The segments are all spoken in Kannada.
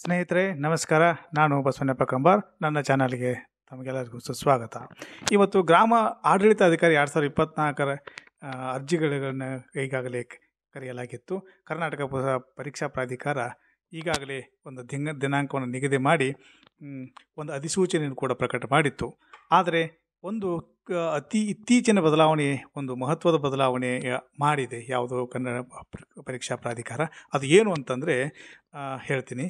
ಸ್ನೇಹಿತರೆ ನಮಸ್ಕಾರ. ನಾನು ಬಸವಣ್ಣಪ್ಪ ಕಂಬಾರ್. ನನ್ನ ಚಾನಲ್ಗೆ ತಮಗೆಲ್ಲರಿಗೂ ಸುಸ್ವಾಗತ. ಇವತ್ತು ಗ್ರಾಮ ಆಡಳಿತಾಧಿಕಾರಿ 2024 ಅರ್ಜಿಗಳನ್ನು ಈಗಾಗಲೇ ಕರೆಯಲಾಗಿತ್ತು. ಕರ್ನಾಟಕ ಪರೀಕ್ಷಾ ಪ್ರಾಧಿಕಾರ ಈಗಾಗಲೇ ಒಂದು ದಿನಾಂಕವನ್ನು ನಿಗದಿ ಮಾಡಿ ಒಂದು ಅಧಿಸೂಚನೆಯನ್ನು ಕೂಡ ಪ್ರಕಟ ಮಾಡಿತ್ತು. ಆದರೆ ಒಂದು ಇತ್ತೀಚಿನ ಬದಲಾವಣೆ, ಒಂದು ಮಹತ್ವದ ಬದಲಾವಣೆ ಮಾಡಿದೆ ಯಾವುದು ಕನ್ನಡ ಪರೀಕ್ಷಾ ಪ್ರಾಧಿಕಾರ. ಅದು ಏನು ಅಂತಂದರೆ ಹೇಳ್ತೀನಿ.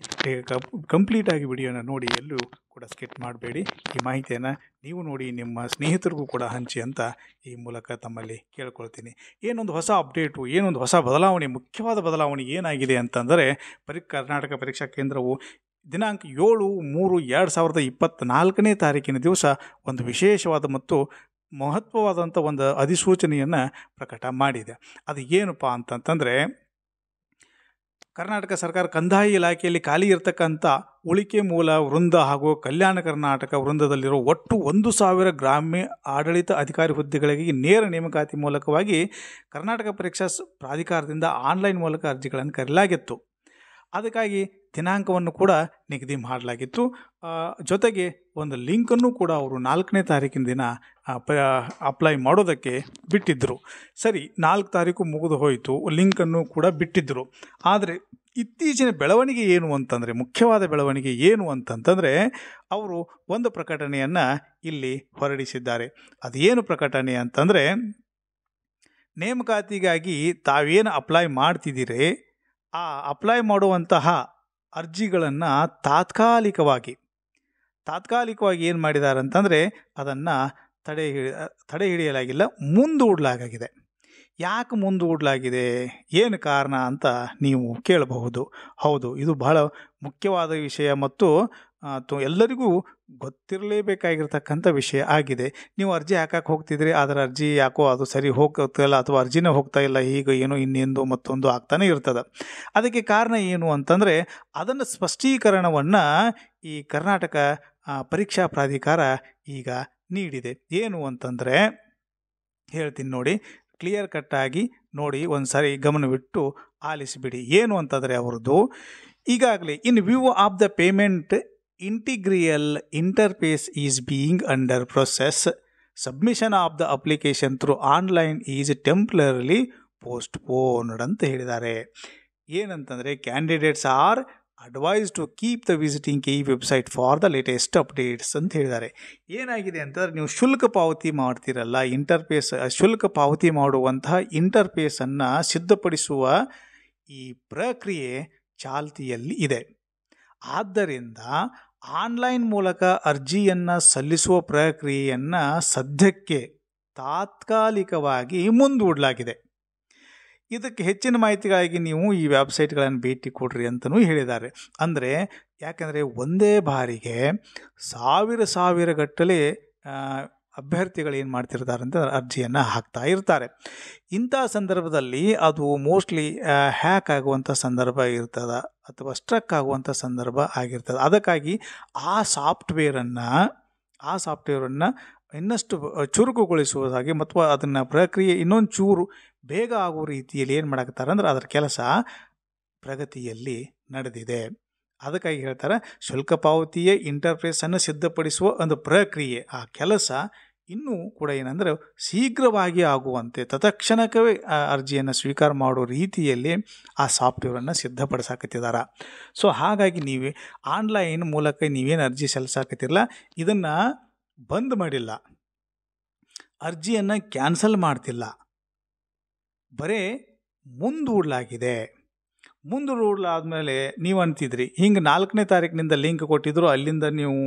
ಕಂಪ್ಲೀಟಾಗಿ ವಿಡಿಯೋನ ನೋಡಿ, ಎಲ್ಲೂ ಕೂಡ ಸ್ಕಿಪ್ ಮಾಡಬೇಡಿ. ಈ ಮಾಹಿತಿಯನ್ನು ನೀವು ನೋಡಿ ನಿಮ್ಮ ಸ್ನೇಹಿತರಿಗೂ ಕೂಡ ಹಂಚಿ ಅಂತ ಈ ಮೂಲಕ ತಮ್ಮಲ್ಲಿ ಕೇಳ್ಕೊಳ್ತೀನಿ. ಏನೊಂದು ಹೊಸ ಅಪ್ಡೇಟು, ಏನೊಂದು ಹೊಸ ಬದಲಾವಣೆ, ಮುಖ್ಯವಾದ ಬದಲಾವಣೆ ಏನಾಗಿದೆ ಅಂತಂದರೆ ಕರ್ನಾಟಕ ಪರೀಕ್ಷಾ ಕೇಂದ್ರವು ದಿನಾಂಕ 7/3/2024 ತಾರೀಕಿನ ದಿವಸ ಒಂದು ವಿಶೇಷವಾದ ಮತ್ತು ಮಹತ್ವವಾದಂಥ ಒಂದು ಅಧಿಸೂಚನೆಯನ್ನು ಪ್ರಕಟ ಮಾಡಿದೆ. ಅದು ಏನಪ್ಪ ಅಂತಂತಂದರೆ, ಕರ್ನಾಟಕ ಸರ್ಕಾರ ಕಂದಾಯ ಇಲಾಖೆಯಲ್ಲಿ ಖಾಲಿ ಇರತಕ್ಕಂಥ ಉಳಿಕೆ ಮೂಲ ವೃಂದ ಹಾಗೂ ಕಲ್ಯಾಣ ಕರ್ನಾಟಕ ವೃಂದದಲ್ಲಿರೋ ಒಟ್ಟು 1,000 ಗ್ರಾಮ್ಯ ಆಡಳಿತ ಅಧಿಕಾರಿ ಹುದ್ದೆಗಳಿಗೆ ನೇರ ನೇಮಕಾತಿ ಮೂಲಕವಾಗಿ ಕರ್ನಾಟಕ ಪರೀಕ್ಷಾ ಪ್ರಾಧಿಕಾರದಿಂದ ಆನ್ಲೈನ್ ಮೂಲಕ ಅರ್ಜಿಗಳನ್ನು ಕರೆಯಲಾಗಿತ್ತು. ಅದಕ್ಕಾಗಿ ದಿನಾಂಕವನ್ನು ಕೂಡ ನಿಗದಿ ಮಾಡಲಾಗಿತ್ತು. ಜೊತೆಗೆ ಒಂದು ಲಿಂಕನ್ನು ಕೂಡ ಅವರು 4ನೇ ತಾರೀಕಿನ ದಿನ ಅಪ್ಲೈ ಮಾಡೋದಕ್ಕೆ ಬಿಟ್ಟಿದ್ದರು. ಸರಿ, 4 ತಾರೀಕು ಮುಗಿದು ಹೋಯಿತು, ಲಿಂಕನ್ನು ಕೂಡ ಬಿಟ್ಟಿದ್ದರು. ಆದರೆ ಇತ್ತೀಚಿನ ಬೆಳವಣಿಗೆ ಏನು ಅಂತಂದರೆ, ಮುಖ್ಯವಾದ ಬೆಳವಣಿಗೆ ಏನು ಅಂತಂತಂದರೆ, ಅವರು ಒಂದು ಪ್ರಕಟಣೆಯನ್ನು ಇಲ್ಲಿ ಹೊರಡಿಸಿದ್ದಾರೆ. ಅದೇನು ಪ್ರಕಟಣೆ ಅಂತಂದರೆ, ನೇಮಕಾತಿಗಾಗಿ ತಾವೇನು ಅಪ್ಲೈ ಮಾಡ್ತಿದ್ದೀರಿ ಆ ಅಪ್ಲೈ ಮಾಡುವಂತಹ ಅರ್ಜಿಗಳನ್ನು ತಾತ್ಕಾಲಿಕವಾಗಿ ಏನು ಮಾಡಿದ್ದಾರೆ ಅಂತಂದರೆ, ಅದನ್ನು ತಡೆ ಹಿಡಿಯಲಾಗಿಲ್ಲ, ಮುಂದೂಡಲಾಗಿದೆ. ಯಾಕೆ ಮುಂದೂಡಲಾಗಿದೆ, ಏನು ಕಾರಣ ಅಂತ ನೀವು ಕೇಳಬಹುದು. ಹೌದು, ಇದು ಬಹಳ ಮುಖ್ಯವಾದ ವಿಷಯ ಮತ್ತು ಎಲ್ಲರಿಗೂ ಗೊತ್ತಿರಲೇಬೇಕಾಗಿರ್ತಕ್ಕಂಥ ವಿಷಯ ಆಗಿದೆ. ನೀವು ಅರ್ಜಿ ಹಾಕಕ್ಕೆ ಹೋಗ್ತಿದ್ರಿ, ಅದರ ಅರ್ಜಿ ಯಾಕೋ ಅದು ಸರಿ ಹೋಗ್ತಿಲ್ಲ ಅಥವಾ ಅರ್ಜಿನೇ ಹೋಗ್ತಾ ಇಲ್ಲ, ಈಗ ಏನೋ ಇನ್ನೊಂದು ಮತ್ತೊಂದು ಆಗ್ತಾನೆ ಇರ್ತದೆ. ಅದಕ್ಕೆ ಕಾರಣ ಏನು ಅಂತಂದರೆ, ಅದನ್ನು ಸ್ಪಷ್ಟೀಕರಣವನ್ನು ಈ ಕರ್ನಾಟಕ ಪರೀಕ್ಷಾ ಪ್ರಾಧಿಕಾರ ಈಗ ನೀಡಿದೆ. ಏನು ಅಂತಂದರೆ ಹೇಳ್ತೀನಿ ನೋಡಿ, ಕ್ಲಿಯರ್ ಕಟ್ಟಾಗಿ ನೋಡಿ, ಒಂದು ಸಾರಿ ಗಮನವಿಟ್ಟು ಆಲಿಸಿಬಿಡಿ. ಏನು ಅಂತಂದರೆ ಅವ್ರದ್ದು ಈಗಾಗಲೇ in view of the payment integral interface is being under process, submission of the application through online is temporarily postponed ಅಂತ ಹೇಳಿದ್ದಾರೆ. ಏನಂತಂದರೆ, candidates are advise to keep the visiting KE website for the latest updates ಅಂತ ಹೇಳಿದ್ದಾರೆ. ಏನಾಗಿದೆ ಅಂತಂದರೆ, ನೀವು ಶುಲ್ಕ ಪಾವತಿ ಮಾಡ್ತಿರಲ್ಲ, ಶುಲ್ಕ ಪಾವತಿ ಮಾಡುವಂತಹ ಇಂಟರ್ಫೇಸನ್ನು ಸಿದ್ಧಪಡಿಸುವ ಈ ಪ್ರಕ್ರಿಯೆ ಚಾಲ್ತಿಯಲ್ಲಿ ಇದೆ. ಆದ್ದರಿಂದ ಆನ್ಲೈನ್ ಮೂಲಕ ಅರ್ಜಿಯನ್ನು ಸಲ್ಲಿಸುವ ಪ್ರಕ್ರಿಯೆಯನ್ನು ಸದ್ಯಕ್ಕೆ ತಾತ್ಕಾಲಿಕವಾಗಿ ಮುಂದೂಡಲಾಗಿದೆ. ಇದಕ್ಕೆ ಹೆಚ್ಚಿನ ಮಾಹಿತಿಗಾಗಿ ನೀವು ಈ ವೆಬ್ಸೈಟ್ಗಳನ್ನು ಭೇಟಿ ಕೊಡ್ರಿ ಅಂತಲೂ ಹೇಳಿದ್ದಾರೆ. ಅಂದರೆ ಯಾಕೆಂದರೆ ಒಂದೇ ಬಾರಿಗೆ ಸಾವಿರ ಗಟ್ಟಲೆ ಅಭ್ಯರ್ಥಿಗಳು ಏನು ಮಾಡ್ತಿರ್ತಾರೆ ಅಂತ ಅರ್ಜಿಯನ್ನು ಹಾಕ್ತಾ ಇರ್ತಾರೆ. ಇಂಥ ಸಂದರ್ಭದಲ್ಲಿ ಅದು ಮೋಸ್ಟ್ಲಿ ಹ್ಯಾಕ್ ಆಗುವಂಥ ಸಂದರ್ಭ ಇರ್ತದೆ ಅಥವಾ ಸ್ಟ್ರಕ್ ಆಗುವಂಥ ಸಂದರ್ಭ ಆಗಿರ್ತದೆ. ಅದಕ್ಕಾಗಿ ಆ ಸಾಫ್ಟ್ವೇರನ್ನು ಇನ್ನಷ್ಟು ಚುರುಕುಗೊಳಿಸುವುದಾಗಿ ಮತ್ತು ಅದನ್ನು ಪ್ರಕ್ರಿಯೆ ಇನ್ನೊಂದು ಚೂರು ಬೇಗ ಆಗುವ ರೀತಿಯಲ್ಲಿ ಏನು ಮಾಡಾಕತ್ತಾರೆ ಅಂದ್ರೆ, ಅದರ ಕೆಲಸ ಪ್ರಗತಿಯಲ್ಲಿ ನಡೆದಿದೆ. ಅದಕ್ಕಾಗಿ ಹೇಳ್ತಾರೆ, ಶುಲ್ಕ ಪಾವತಿಯ ಇಂಟರ್ಫೇಸನ್ನು ಸಿದ್ಧಪಡಿಸುವ ಒಂದು ಪ್ರಕ್ರಿಯೆ, ಆ ಕೆಲಸ ಇನ್ನೂ ಕೂಡ ಏನಂದರೆ ಶೀಘ್ರವಾಗಿ ಆಗುವಂತೆ ತತ್ಕ್ಷಣಕ್ಕೇ ಅರ್ಜಿಯನ್ನು ಸ್ವೀಕಾರ ಮಾಡೋ ರೀತಿಯಲ್ಲಿ ಆ ಸಾಫ್ಟ್ವೇರನ್ನು ಸಿದ್ಧಪಡಿಸಾಕತ್ತಿದ್ದಾರೆ. ಸೊ ಹಾಗಾಗಿ ನೀವು ಆನ್ಲೈನ್ ಮೂಲಕ ನೀವೇನು ಅರ್ಜಿ ಸಲ್ಲಿಸಾಕತ್ತಿರಲ್ಲ, ಇದನ್ನು ಬಂದ್ ಮಾಡಿಲ್ಲ, ಅರ್ಜಿಯನ್ನು ಕ್ಯಾನ್ಸಲ್ ಮಾಡ್ತಿಲ್ಲ, ಬರೇ ಮುಂದೂಡಲಾಗಿದೆ. ಮುಂದೂಡಲಾದ್ಮೇಲೆ ನೀವು ಅಂತಿದ್ರಿ, ಹಿಂಗೆ 4ನೇ ತಾರೀಕಿನಿಂದ ಲಿಂಕ್ ಕೊಟ್ಟಿದ್ರು, ಅಲ್ಲಿಂದ ನೀವು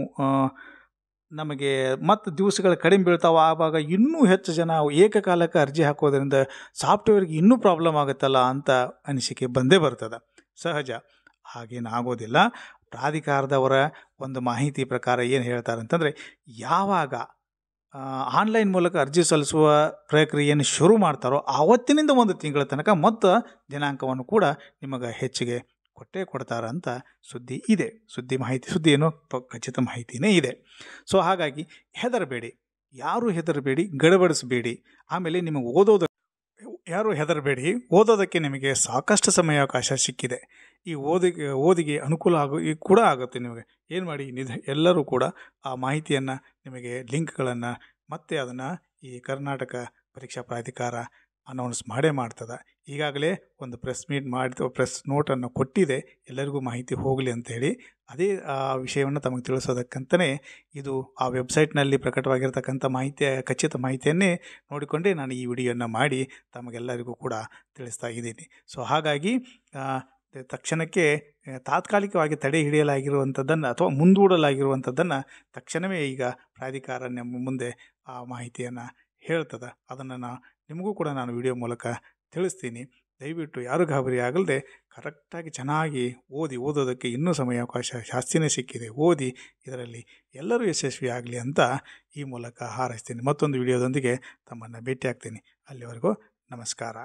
ನಮಗೆ ಮತ್ತು ದಿವಸಗಳ ಕಡಿಮೆ ಬೀಳ್ತಾವೆ, ಆವಾಗ ಇನ್ನೂ ಹೆಚ್ಚು ಜನ ಏಕಕಾಲಕ್ಕೆ ಅರ್ಜಿ ಹಾಕೋದ್ರಿಂದ ಸಾಫ್ಟ್ವೇರ್ಗೆ ಇನ್ನೂ ಪ್ರಾಬ್ಲಮ್ ಆಗುತ್ತಲ್ಲ ಅಂತ ಅನಿಸಿಕೆ ಬಂದೇ ಬರ್ತದೆ. ಸಹಜ, ಹಾಗೇನಾಗೋದಿಲ್ಲ. ಪ್ರಾಧಿಕಾರದವರ ಒಂದು ಮಾಹಿತಿ ಪ್ರಕಾರ ಏನು ಹೇಳ್ತಾರೆ ಅಂತಂದರೆ, ಯಾವಾಗ ಆನ್ಲೈನ್ ಮೂಲಕ ಅರ್ಜಿ ಸಲ್ಲಿಸುವ ಪ್ರಕ್ರಿಯೆಯನ್ನು ಶುರು ಮಾಡ್ತಾರೋ ಆವತ್ತಿನಿಂದ 1 ತಿಂಗಳ ತನಕ ಮತ್ತು ದಿನಾಂಕವನ್ನು ಕೂಡ ನಿಮಗೆ ಹೆಚ್ಚಿಗೆ ಕೊಡ್ತಾರೆ ಅಂತ ಸುದ್ದಿ ಇದೆ. ಸುದ್ದಿ ಏನೋ ಖಚಿತ ಮಾಹಿತಿನೇ ಇದೆ. ಸೊ ಹಾಗಾಗಿ ಹೆದರಬೇಡಿ, ಯಾರೂ ಹೆದರಬೇಡಿ, ಗಡಬಡಿಸಬೇಡಿ. ಆಮೇಲೆ ನಿಮಗೆ ಯಾರೂ ಹೆದರಬೇಡಿ, ಓದೋದಕ್ಕೆ ನಿಮಗೆ ಸಾಕಷ್ಟು ಸಮಯಾವಕಾಶ ಸಿಕ್ಕಿದೆ. ಈ ಓದಿಗೆ ಅನುಕೂಲ ಕೂಡ ಆಗುತ್ತೆ ನಿಮಗೆ. ಏನು ಮಾಡಿ, ಎಲ್ಲರೂ ಕೂಡ ಆ ಮಾಹಿತಿಯನ್ನು ನಿಮಗೆ ಲಿಂಕ್ಗಳನ್ನು ಮತ್ತೆ ಅದನ್ನು ಈ ಕರ್ನಾಟಕ ಪರೀಕ್ಷಾ ಪ್ರಾಧಿಕಾರ ಅನೌನ್ಸ್ ಮಾಡ್ತದೆ. ಈಗಾಗಲೇ ಒಂದು ಪ್ರೆಸ್ ನೋಟನ್ನು ಕೊಟ್ಟಿದೆ, ಎಲ್ಲರಿಗೂ ಮಾಹಿತಿ ಹೋಗಲಿ ಅಂಥೇಳಿ. ಅದೇ ಆ ವಿಷಯವನ್ನು ತಮಗೆ ತಿಳಿಸೋದಕ್ಕಂತಲೇ ಇದು ಆ ವೆಬ್ಸೈಟ್ನಲ್ಲಿ ಪ್ರಕಟವಾಗಿರ್ತಕ್ಕಂಥ ಖಚಿತ ಮಾಹಿತಿಯನ್ನೇ ನೋಡಿಕೊಂಡೇ ನಾನು ಈ ವಿಡಿಯೋನ ಮಾಡಿ ತಮಗೆಲ್ಲರಿಗೂ ಕೂಡ ತಿಳಿಸ್ತಾ ಇದ್ದೀನಿ. ಸೊ ಹಾಗಾಗಿ ತಕ್ಷಣಕ್ಕೆ ತಾತ್ಕಾಲಿಕವಾಗಿ ತಡೆ ಹಿಡಿಯಲಾಗಿರುವಂಥದ್ದನ್ನು ಅಥವಾ ಮುಂದೂಡಲಾಗಿರುವಂಥದ್ದನ್ನು ತಕ್ಷಣವೇ ಈಗ ಪ್ರಾಧಿಕಾರ ನಮ್ಮ ಮುಂದೆ ಆ ಮಾಹಿತಿಯನ್ನು ಹೇಳ್ತದೆ. ಅದನ್ನು ನಿಮಗೂ ಕೂಡ ನಾನು ವಿಡಿಯೋ ಮೂಲಕ ತಿಳಿಸ್ತೀನಿ. ದಯವಿಟ್ಟು ಯಾರು ಗಾಬರಿ ಆಗಲ್ಲದೆ ಕರೆಕ್ಟಾಗಿ ಚೆನ್ನಾಗಿ ಓದೋದಕ್ಕೆ ಇನ್ನೂ ಸಮಯಾವಕಾಶ ಜಾಸ್ತಿನೇ ಸಿಕ್ಕಿದೆ. ಓದಿ ಇದರಲ್ಲಿ ಎಲ್ಲರೂ ಯಶಸ್ವಿ ಆಗಲಿ ಅಂತ ಈ ಮೂಲಕ ಹಾರೈಸ್ತೀನಿ. ಮತ್ತೊಂದು ವಿಡಿಯೋದೊಂದಿಗೆ ತಮ್ಮನ್ನು ಭೇಟಿ ಆಗ್ತೀನಿ. ಅಲ್ಲಿವರೆಗೂ ನಮಸ್ಕಾರ.